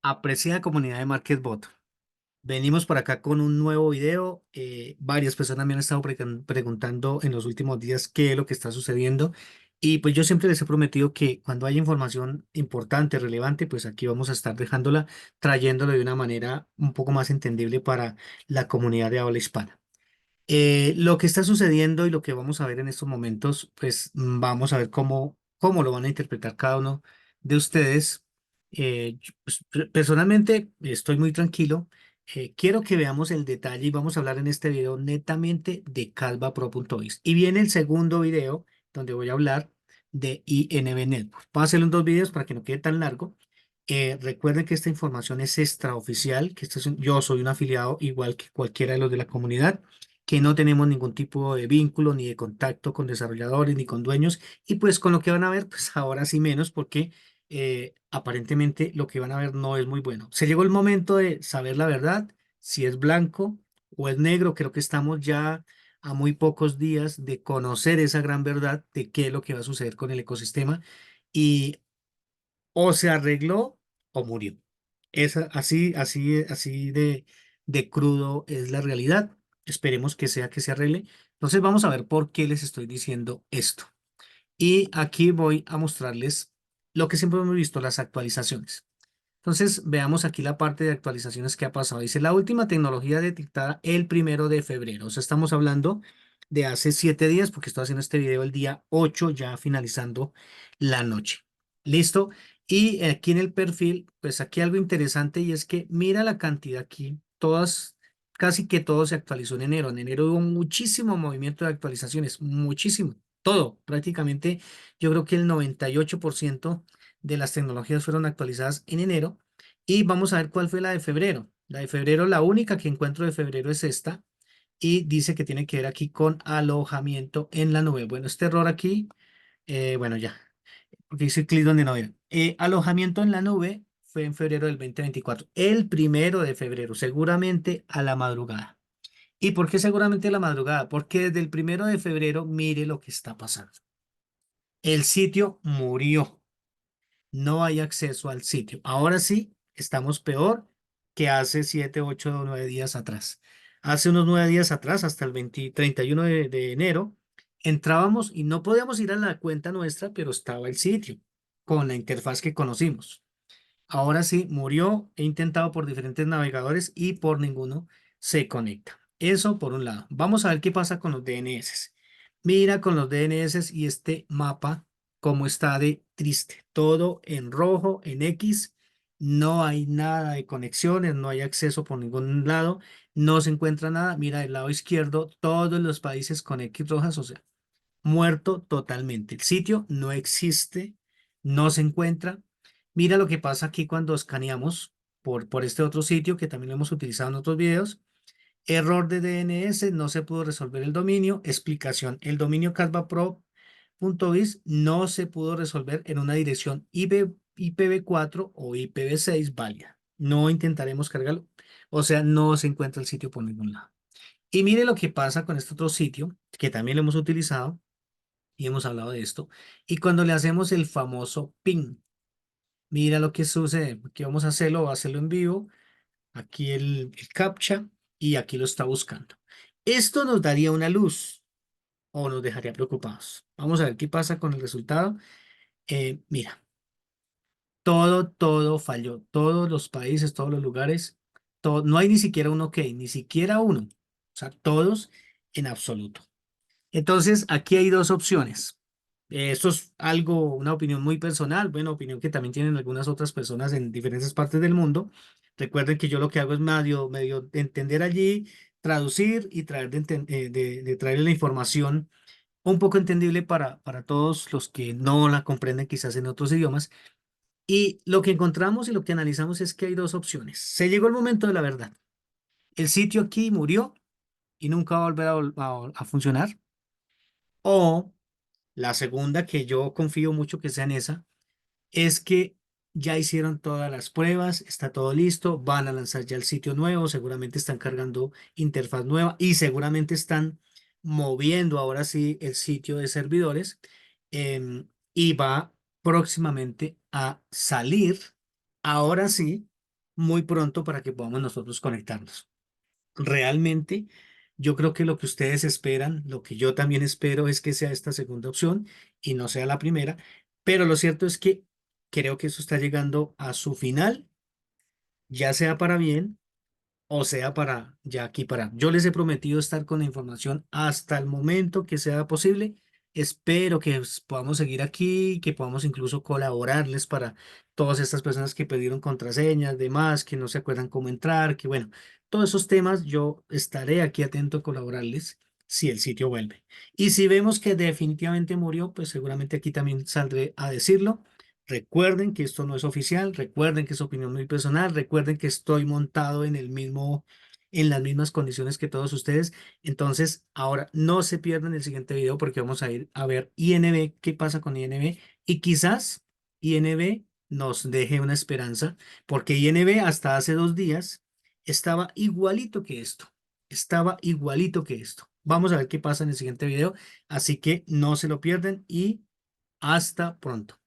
Apreciada comunidad de MarketBot, venimos por acá con un nuevo video. Varias personas me han estado preguntando en los últimos días qué es lo que está sucediendo. Y pues yo siempre les he prometido que cuando haya información importante, relevante, pues aquí vamos a estar dejándola, trayéndolo de una manera un poco más entendible para la comunidad de habla hispana. Lo que está sucediendo y lo que vamos a ver en estos momentos, pues vamos a ver cómo lo van a interpretar cada uno de ustedes. Pues, personalmente estoy muy tranquilo. Quiero que veamos el detalle y vamos a hablar en este video netamente de calvapro.is. Y viene el segundo video donde voy a hablar de INB Network. Vamos a hacerlo en dos videos para que no quede tan largo. Recuerden que esta información es extraoficial, que yo soy un afiliado igual que cualquiera de los de la comunidad, que no tenemos ningún tipo de vínculo ni de contacto con desarrolladores ni con dueños, y pues con lo que van a ver, pues ahora sí menos, porque aparentemente lo que van a ver no es muy bueno. Se llegó el momento de saber la verdad, si es blanco o es negro. Creo que estamos ya a muy pocos días de conocer esa gran verdad de qué es lo que va a suceder con el ecosistema, y o se arregló o murió. Así de crudo es la realidad. Esperemos que sea que se arregle. Entonces vamos a ver por qué les estoy diciendo esto. Y aquí voy a mostrarles lo que siempre hemos visto, las actualizaciones. Entonces veamos aquí la parte de actualizaciones que ha pasado. Dice la última tecnología detectada el 1 de febrero. O sea, estamos hablando de hace 7 días, porque estoy haciendo este video el día 8, ya finalizando la noche. ¿Listo? Y aquí en el perfil, pues aquí algo interesante, y es que mira la cantidad aquí. Casi que todo se actualizó en enero. En enero hubo muchísimo movimiento de actualizaciones, muchísimo. Todo, prácticamente, yo creo que el 98% de las tecnologías fueron actualizadas en enero. Y vamos a ver cuál fue la de febrero. La de febrero, la única que encuentro de febrero es esta, y dice que tiene que ver aquí con alojamiento en la nube. Bueno, este error aquí, bueno, ya, porque dice clic donde no era. Alojamiento en la nube fue en febrero del 2024, el 1 de febrero, seguramente a la madrugada. ¿Y por qué seguramente a la madrugada? Porque desde el 1 de febrero, mire lo que está pasando. El sitio murió. No hay acceso al sitio. Ahora sí, estamos peor que hace 7, 8 o 9 días atrás. Hace unos 9 días atrás, hasta el 31 de enero, entrábamos y no podíamos ir a la cuenta nuestra, pero estaba el sitio con la interfaz que conocimos. Ahora sí, murió. He intentado por diferentes navegadores y por ninguno se conecta. Eso por un lado. Vamos a ver qué pasa con los DNS. Mira con los DNS y este mapa cómo está de triste. Todo en rojo, en X. No hay nada de conexiones, no hay acceso por ningún lado, no se encuentra nada. Mira del lado izquierdo, todos los países con X rojas, o sea, muerto totalmente. El sitio no existe, no se encuentra. Mira lo que pasa aquí cuando escaneamos por este otro sitio que también lo hemos utilizado en otros videos. Error de DNS, no se pudo resolver el dominio. Explicación: el dominio calvapro.biz no se pudo resolver en una dirección IPv4 o IPv6 válida. No intentaremos cargarlo. O sea, no se encuentra el sitio por ningún lado. Y mire lo que pasa con este otro sitio, que también lo hemos utilizado y hemos hablado de esto. Y cuando le hacemos el famoso ping, mira lo que sucede. Aquí vamos a hacerlo en vivo. Aquí el captcha, y aquí lo está buscando. Esto nos daría una luz o nos dejaría preocupados. Vamos a ver qué pasa con el resultado. Mira, todo falló. Todos los países, todos los lugares, todo, no hay ni siquiera un OK, ni siquiera uno. O sea, todos en absoluto. Entonces, aquí hay dos opciones. Esto es algo, una opinión muy personal, bueno, opinión que también tienen algunas otras personas en diferentes partes del mundo. Recuerden que yo lo que hago es medio entender allí, traducir y traer de traer la información un poco entendible para todos los que no la comprenden quizás en otros idiomas. Y lo que encontramos y lo que analizamos es que hay dos opciones. Se llegó el momento de la verdad. El sitio aquí murió y nunca va a volver a funcionar. O la segunda, que yo confío mucho que sea en esa, es que ya hicieron todas las pruebas, está todo listo, van a lanzar ya el sitio nuevo, seguramente están cargando interfaz nueva y seguramente están moviendo ahora sí el sitio de servidores, y va próximamente a salir, ahora sí. muy pronto para que podamos nosotros conectarnos. Realmente, yo creo que lo que ustedes esperan, lo que yo también espero es que sea esta segunda opción y no sea la primera, pero lo cierto es que creo que eso está llegando a su final, ya sea para bien o sea para ya aquí para. Yo les he prometido estar con la información hasta el momento que sea posible. Espero que podamos seguir aquí, que podamos incluso colaborarles para todas estas personas que pidieron contraseñas, demás, que no se acuerdan cómo entrar, que bueno, todos esos temas yo estaré aquí atento a colaborarles si el sitio vuelve. Y si vemos que definitivamente murió, pues seguramente aquí también saldré a decirlo. Recuerden que esto no es oficial, recuerden que es opinión muy personal, recuerden que estoy montado en el mismo, en las mismas condiciones que todos ustedes. Entonces, ahora no se pierdan el siguiente video porque vamos a ir a ver INB, qué pasa con INB y quizás INB nos deje una esperanza porque INB hasta hace 2 días estaba igualito que esto, estaba igualito que esto. Vamos a ver qué pasa en el siguiente video, así que no se lo pierden y hasta pronto.